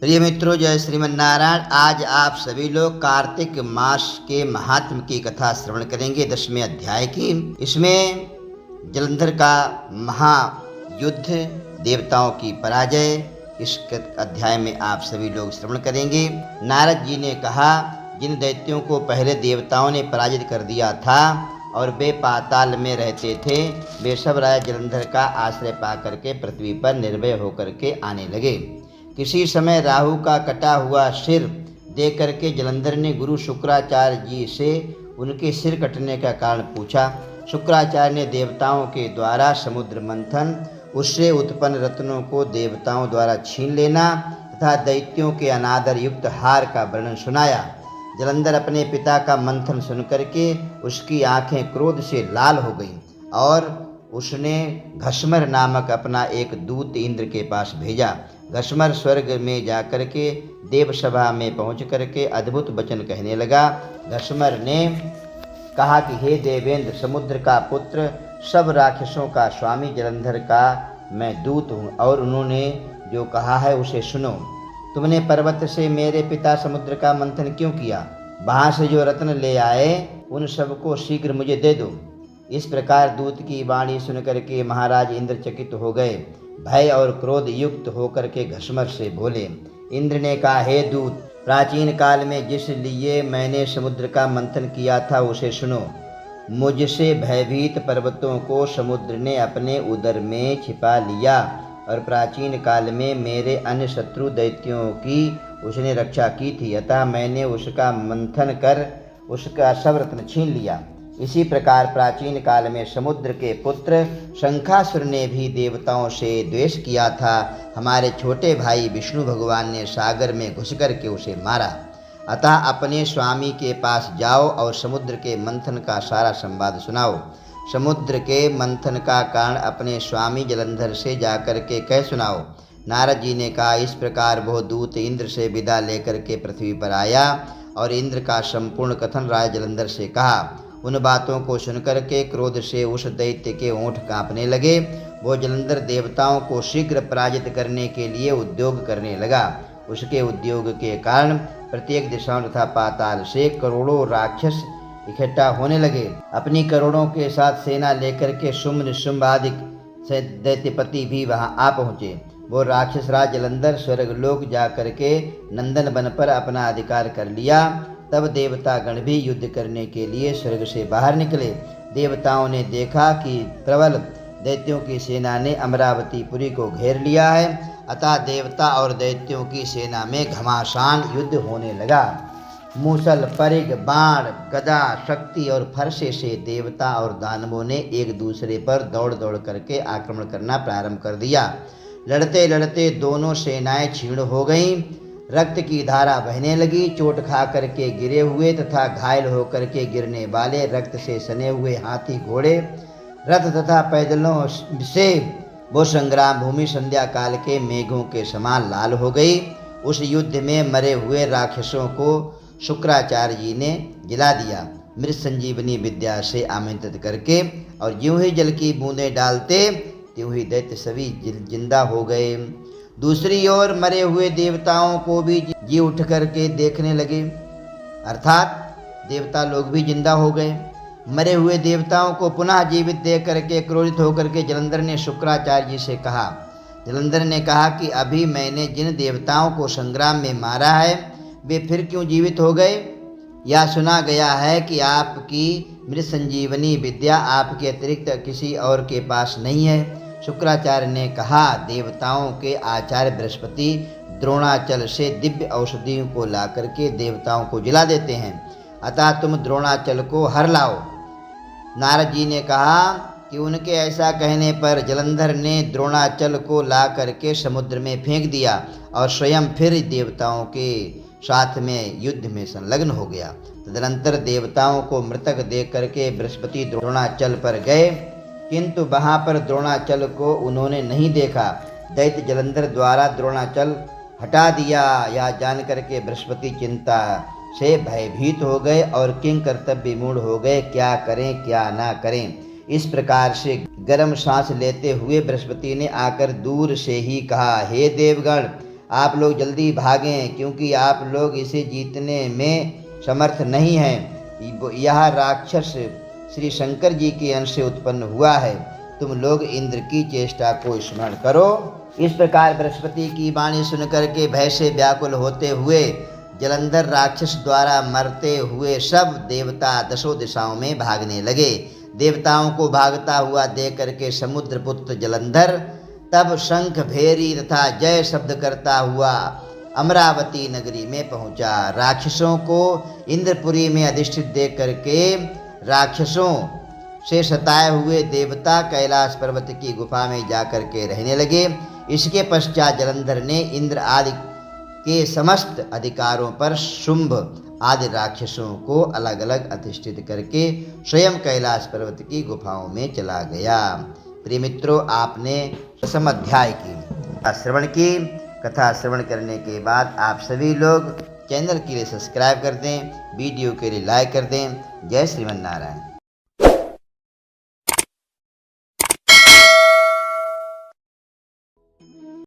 प्रिय मित्रों, जय श्रीमन्नारायण। आज आप सभी लोग कार्तिक मास के महात्म की कथा श्रवण करेंगे, 10वें अध्याय की। इसमें जलंधर का महायुद्ध, देवताओं की पराजय, इस अध्याय में आप सभी लोग श्रवण करेंगे। नारद जी ने कहा, जिन दैत्यों को पहले देवताओं ने पराजित कर दिया था और वे पाताल में रहते थे, वे सब राजा जलंधर का आश्रय पा करके पृथ्वी पर निर्भय होकर के आने लगे। किसी समय राहु का कटा हुआ सिर देख करके जलंधर ने गुरु शुक्राचार्य जी से उनके सिर कटने का कारण पूछा। शुक्राचार्य ने देवताओं के द्वारा समुद्र मंथन, उससे उत्पन्न रत्नों को देवताओं द्वारा छीन लेना तथा दैत्यों के अनादर युक्त हार का वर्णन सुनाया। जलंधर अपने पिता का मंथन सुनकर के उसकी आंखें क्रोध से लाल हो गईं और उसने घस्मर नामक अपना एक दूत इंद्र के पास भेजा। घस्मर स्वर्ग में जाकर के देवसभा में पहुंच करके अद्भुत वचन कहने लगा। घस्मर ने कहा कि हे देवेंद्र, समुद्र का पुत्र, सब राक्षसों का स्वामी जलंधर का मैं दूत हूँ और उन्होंने जो कहा है उसे सुनो। तुमने पर्वत से मेरे पिता समुद्र का मंथन क्यों किया? वहाँ से जो रत्न ले आए उन सबको शीघ्र मुझे दे दो। इस प्रकार दूत की वाणी सुनकर के महाराज इंद्र चकित हो गए। भय और क्रोध युक्त होकर के घस्मर से बोले। इंद्र ने कहा, हे दूत, प्राचीन काल में जिस लिए मैंने समुद्र का मंथन किया था उसे सुनो। मुझसे भयभीत पर्वतों को समुद्र ने अपने उदर में छिपा लिया और प्राचीन काल में मेरे अन्य शत्रु दैत्यों की उसने रक्षा की थी, अतः मैंने उसका मंथन कर उसका सब रत्न छीन लिया। इसी प्रकार प्राचीन काल में समुद्र के पुत्र शंखासुर ने भी देवताओं से द्वेष किया था। हमारे छोटे भाई विष्णु भगवान ने सागर में घुस कर के उसे मारा। अतः अपने स्वामी के पास जाओ और समुद्र के मंथन का सारा संवाद सुनाओ। समुद्र के मंथन का कारण अपने स्वामी जलंधर से जाकर के कह सुनाओ। नारद जी ने कहा, इस प्रकार वह दूत इंद्र से विदा लेकर के पृथ्वी पर आया और इंद्र का संपूर्ण कथन राजा जलंधर से कहा। उन बातों को सुनकर के क्रोध से उस दैत्य के ओंठ कांपने लगे। वो जलंधर देवताओं को शीघ्र पराजित करने के लिए उद्योग करने लगा। उसके उद्योग के कारण प्रत्येक दिशाओं तथा पाताल से करोड़ों राक्षस इकट्ठा होने लगे। अपनी करोड़ों के साथ सेना लेकर के शुंभ निशुंभ आदि दैत्यपति भी वहां आ पहुंचे। वो राक्षस राज जलंधर स्वर्गलोक जाकर के नंदन वन पर अपना अधिकार कर लिया। तब देवता गण भी युद्ध करने के लिए स्वर्ग से बाहर निकले। देवताओं ने देखा कि प्रबल दैत्यों की सेना ने अमरावतीपुरी को घेर लिया है, अतः देवता और दैत्यों की सेना में घमासान युद्ध होने लगा। मूसल, परिग, बाण, गदा, शक्ति और फरसे से देवता और दानवों ने एक दूसरे पर दौड़ दौड़ करके आक्रमण करना प्रारंभ कर दिया। लड़ते लड़ते दोनों सेनाएं क्षीण हो गईं। रक्त की धारा बहने लगी। चोट खा करके गिरे हुए तथा घायल होकर के गिरने वाले, रक्त से सने हुए हाथी, घोड़े, रथ तथा पैदलों से वो संग्राम भूमि संध्या काल के मेघों के समान लाल हो गई। उस युद्ध में मरे हुए राक्षसों को शुक्राचार्य जी ने जिला दिया मृत संजीवनी विद्या से आमंत्रित करके, और ज्यों ही जल की बूंदें डालते त्यों ही दैत्य सभी जिंदा हो गए। दूसरी ओर मरे हुए देवताओं को भी जी उठ करके देखने लगे, अर्थात देवता लोग भी जिंदा हो गए। मरे हुए देवताओं को पुनः जीवित देख करके क्रोधित होकर के जलंधर ने शुक्राचार्य जी से कहा। जलंधर ने कहा कि अभी मैंने जिन देवताओं को संग्राम में मारा है वे फिर क्यों जीवित हो गए? यह सुना गया है कि आपकी मृत संजीवनी विद्या आपके अतिरिक्त किसी और के पास नहीं है। शुक्राचार्य ने कहा, देवताओं के आचार्य बृहस्पति द्रोणाचल से दिव्य औषधियों को ला करके देवताओं को जिला देते हैं, अतः तुम द्रोणाचल को हर लाओ। नारद जी ने कहा कि उनके ऐसा कहने पर जलंधर ने द्रोणाचल को ला करके समुद्र में फेंक दिया और स्वयं फिर देवताओं के साथ में युद्ध में संलग्न हो गया। तदनंतर देवताओं को मृतक देख करके बृहस्पति द्रोणाचल पर गए, किंतु वहाँ पर द्रोणाचल को उन्होंने नहीं देखा। दैत्य जलंधर द्वारा द्रोणाचल हटा दिया। यह जान करके बृहस्पति चिंता से भयभीत हो गए और किंग कर्तव्य मूढ़ हो गए, क्या करें क्या ना करें। इस प्रकार से गर्म सांस लेते हुए बृहस्पति ने आकर दूर से ही कहा, हे देवगण, आप लोग जल्दी भागें, क्योंकि आप लोग इसे जीतने में समर्थ नहीं हैं। यह राक्षस श्री शंकर जी के अंश से उत्पन्न हुआ है। तुम लोग इंद्र की चेष्टा को स्मरण करो। इस प्रकार बृहस्पति की वाणी सुनकर के भय से व्याकुल होते हुए जलंधर राक्षस द्वारा मरते हुए सब देवता दसों दिशाओं में भागने लगे। देवताओं को भागता हुआ देख करके समुद्रपुत्र जलंधर तब शंख भेरी तथा जय शब्द करता हुआ अमरावती नगरी में पहुंचा। राक्षसों को इंद्रपुरी में अधिष्ठित देख करके राक्षसों से सताए हुए देवता कैलाश पर्वत की गुफा में जाकर के रहने लगे। इसके पश्चात जलंधर ने इंद्र आदि के समस्त अधिकारों पर शुंभ आदि राक्षसों को अलग अलग अधिष्ठित करके स्वयं कैलाश पर्वत की गुफाओं में चला गया। प्रिय मित्रों, आपने 10वें अध्याय की श्रवण की। कथा श्रवण करने के बाद आप सभी लोग चैनल के लिए सब्सक्राइब कर दें, वीडियो के लिए लाइक कर दें। जय श्रीमन नारायण।